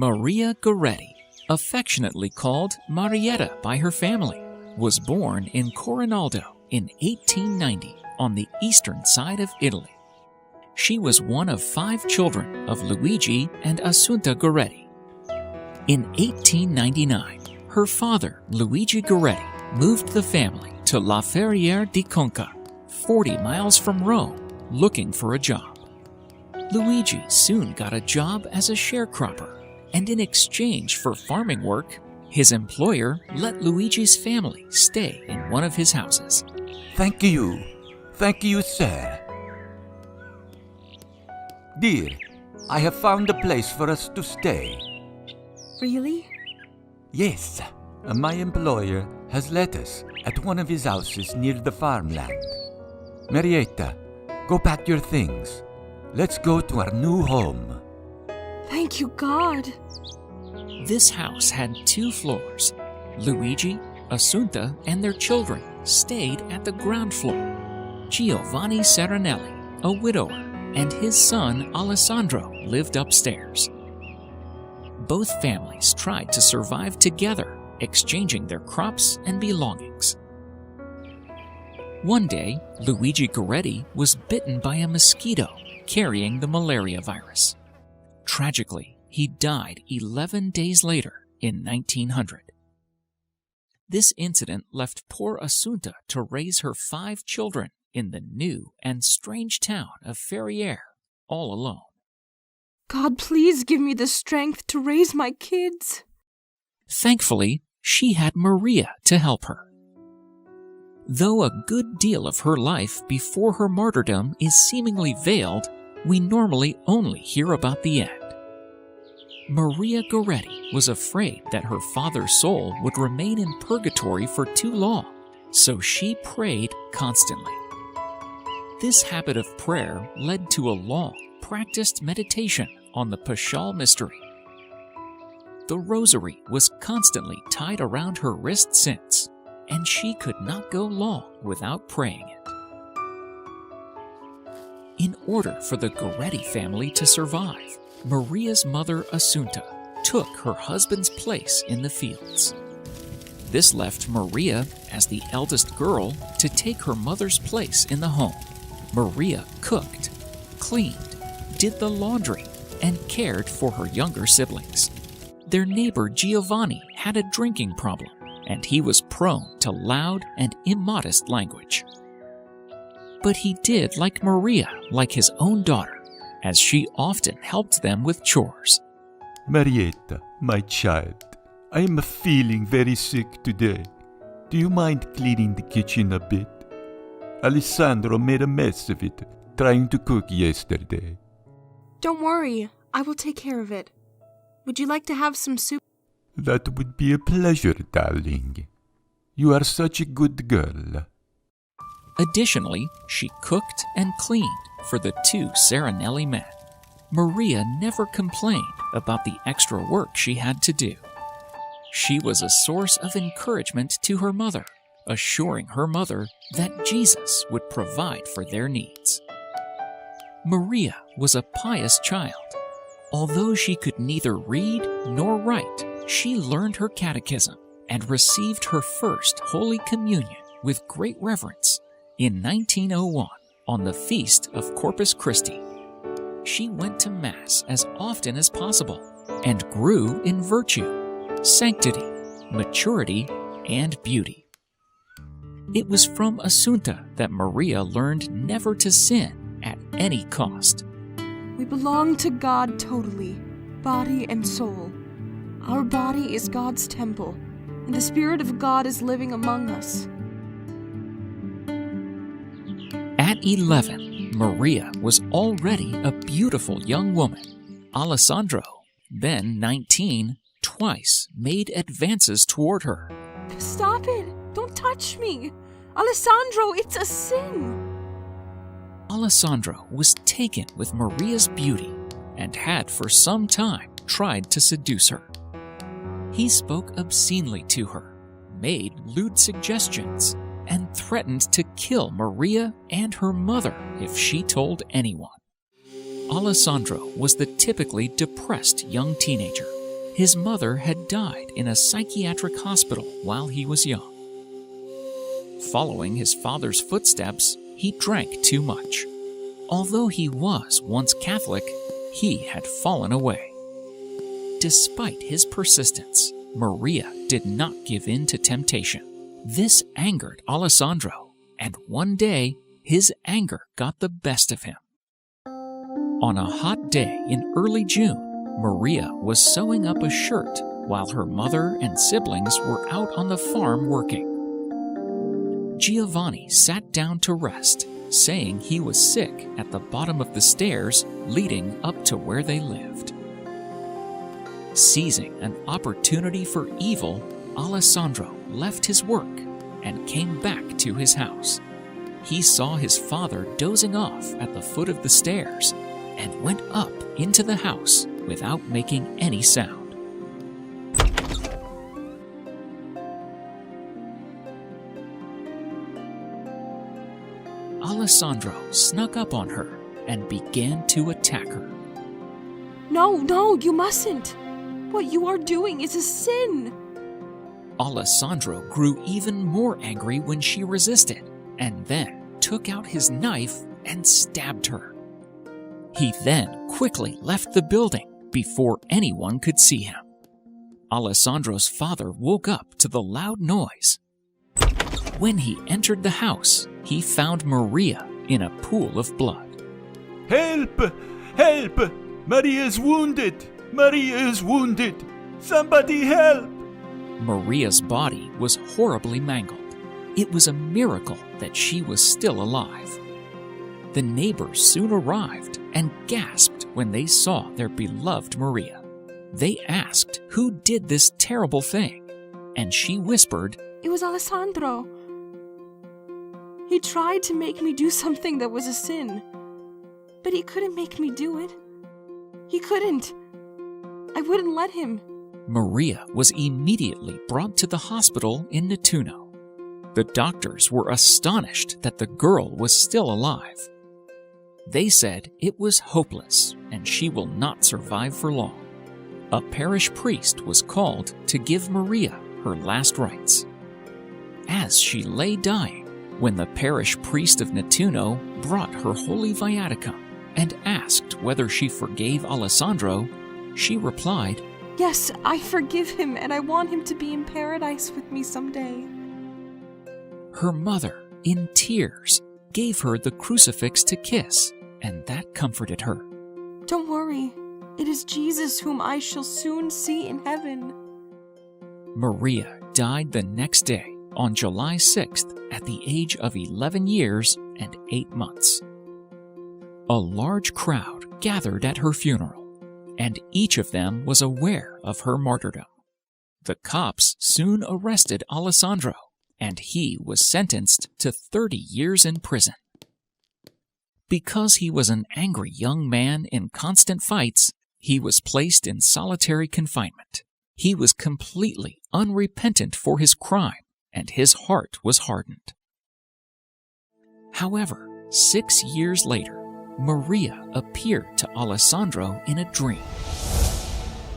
Maria Goretti, affectionately called Marietta by her family, was born in Corinaldo in 1890 on the eastern side of Italy. She was one of 5 children of Luigi and Assunta Goretti. In 1899, her father, Luigi Goretti, moved the family to La Ferriere di Conca, 40 miles from Rome, looking for a job. Luigi soon got a job as a sharecropper, and in exchange for farming work, his employer let Luigi's family stay in one of his houses. Thank you, sir. Dear, I have found a place for us to stay. Really? Yes, my employer has let us at one of his houses near the farmland. Marietta, go pack your things. Let's go to our new home. Thank you, God. This house had 2 floors. Luigi, Assunta, and their children stayed at the ground floor. Giovanni Serenelli, a widower, and his son Alessandro lived upstairs. Both families tried to survive together, exchanging their crops and belongings. One day, Luigi Goretti was bitten by a mosquito carrying the malaria virus. Tragically, he died 11 days later in 1900. This incident left poor Assunta to raise her 5 children in the new and strange town of Ferriere all alone. God, please give me the strength to raise my kids. Thankfully, she had Maria to help her. Though a good deal of her life before her martyrdom is seemingly veiled, we normally only hear about the end. Maria Goretti was afraid that her father's soul would remain in purgatory for too long, so she prayed constantly. This habit of prayer led to a long, practiced meditation on the Paschal Mystery. The rosary was constantly tied around her wrist since, and she could not go long without praying it. In order for the Goretti family to survive, Maria's mother Assunta took her husband's place in the fields. This left Maria, as the eldest girl, to take her mother's place in the home. Maria cooked, cleaned, did the laundry, and cared for her younger siblings. Their neighbor Giovanni had a drinking problem, and he was prone to loud and immodest language. But he did like Maria, like his own daughter, as she often helped them with chores. Marietta, my child, I am feeling very sick today. Do you mind cleaning the kitchen a bit? Alessandro made a mess of it trying to cook yesterday. Don't worry, I will take care of it. Would you like to have some soup? That would be a pleasure, darling. You are such a good girl. Additionally, she cooked and cleaned for the 2 Serenelli men. Maria never complained about the extra work she had to do. She was a source of encouragement to her mother, assuring her mother that Jesus would provide for their needs. Maria was a pious child. Although she could neither read nor write, she learned her catechism and received her first Holy Communion with great reverence in 1901 on the feast of Corpus Christi. She went to Mass as often as possible and grew in virtue, sanctity, maturity, and beauty. It was from Assunta that Maria learned never to sin at any cost. We belong to God totally, body and soul. Our body is God's temple, and the Spirit of God is living among us. At 11, Maria was already a beautiful young woman. Alessandro, then 19, twice made advances toward her. Stop it! Don't touch me! Alessandro, it's a sin! Alessandro was taken with Maria's beauty and had for some time tried to seduce her. He spoke obscenely to her, made lewd suggestions, and threatened to kill Maria and her mother if she told anyone. Alessandro was the typically depressed young teenager, His mother had died in a psychiatric hospital while he was young. Following his father's footsteps, he drank too much. Although he was once Catholic, he had fallen away. Despite his persistence, Maria did not give in to temptation. This angered Alessandro, and one day his anger got the best of him. On a hot day in early June, Maria was sewing up a shirt while her mother and siblings were out on the farm working. Giovanni sat down to rest, saying he was sick at the bottom of the stairs leading up to where they lived. Seizing an opportunity for evil, Alessandro left his work and came back to his house. He saw his father dozing off at the foot of the stairs and went up into the house without making any sound. Alessandro snuck up on her and began to attack her. No, you mustn't. What you are doing is a sin. Alessandro grew even more angry when she resisted, and then took out his knife and stabbed her. He then quickly left the building before anyone could see him. Alessandro's father woke up to the loud noise. When he entered the house, he found Maria in a pool of blood. Help! Help! Maria is wounded! Maria is wounded! Somebody help! Maria's body was horribly mangled. It was a miracle that she was still alive. The neighbors soon arrived and gasped when they saw their beloved Maria. They asked who did this terrible thing, and she whispered, It was Alessandro. He tried to make me do something that was a sin, but he couldn't make me do it. He couldn't. I wouldn't let him. Maria was immediately brought to the hospital in Nettuno. The doctors were astonished that the girl was still alive. They said it was hopeless and she will not survive for long. A parish priest was called to give Maria her last rites. As she lay dying, when the parish priest of Nettuno brought her holy viaticum and asked whether she forgave Alessandro, she replied, Yes, I forgive him, and I want him to be in paradise with me someday. Her mother, in tears, gave her the crucifix to kiss, and that comforted her. Don't worry, it is Jesus whom I shall soon see in heaven. Maria died the next day, on July 6th, at the age of 11 years and 8 months. A large crowd gathered at her funeral, and each of them was aware of her martyrdom. The cops soon arrested Alessandro, and he was sentenced to 30 years in prison. Because he was an angry young man in constant fights, he was placed in solitary confinement. He was completely unrepentant for his crime, and his heart was hardened. However, 6 years later, Maria appeared to Alessandro in a dream.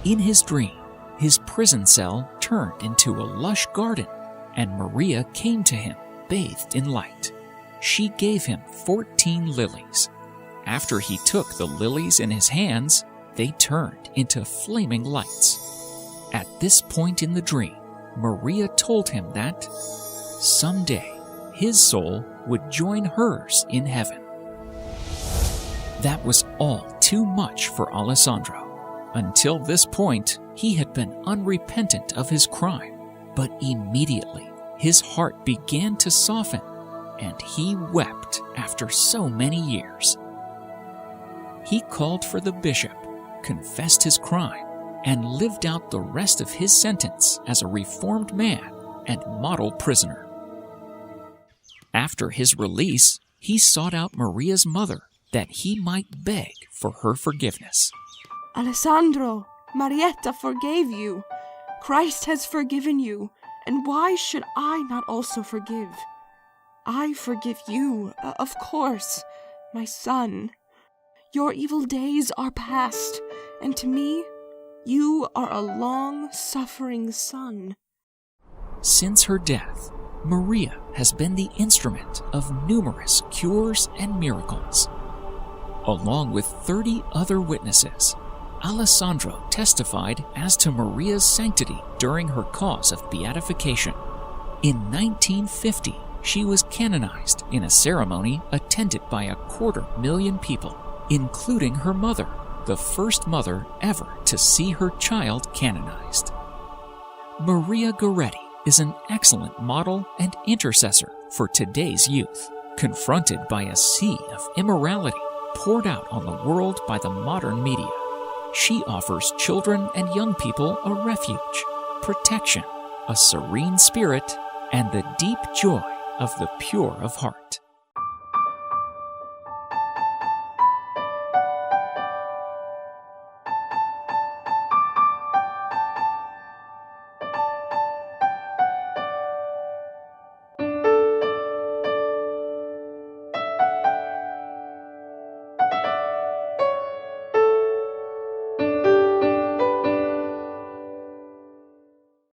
In his dream, his prison cell turned into a lush garden, and Maria came to him, bathed in light. She gave him 14 lilies. After he took the lilies in his hands, they turned into flaming lights. At this point in the dream, Maria told him that someday his soul would join hers in heaven. That was all too much for Alessandro. Until this point, he had been unrepentant of his crime, but immediately his heart began to soften, and he wept after so many years. He called for the bishop, confessed his crime, and lived out the rest of his sentence as a reformed man and model prisoner. After his release, he sought out Maria's mother that he might beg for her forgiveness. Alessandro, Marietta forgave you. Christ has forgiven you, and why should I not also forgive? I forgive you, of course, my son. Your evil days are past, and to me, You are a long-suffering son. Since her death, Maria has been the instrument of numerous cures and miracles. Along with 30 other witnesses, Alessandro testified as to Maria's sanctity during her cause of beatification. In 1950, she was canonized in a ceremony attended by 250,000 people, including her mother, the first mother ever to see her child canonized. Maria Goretti is an excellent model and intercessor for today's youth, confronted by a sea of immorality poured out on the world by the modern media. She offers children and young people a refuge, protection, a serene spirit, and the deep joy of the pure of heart.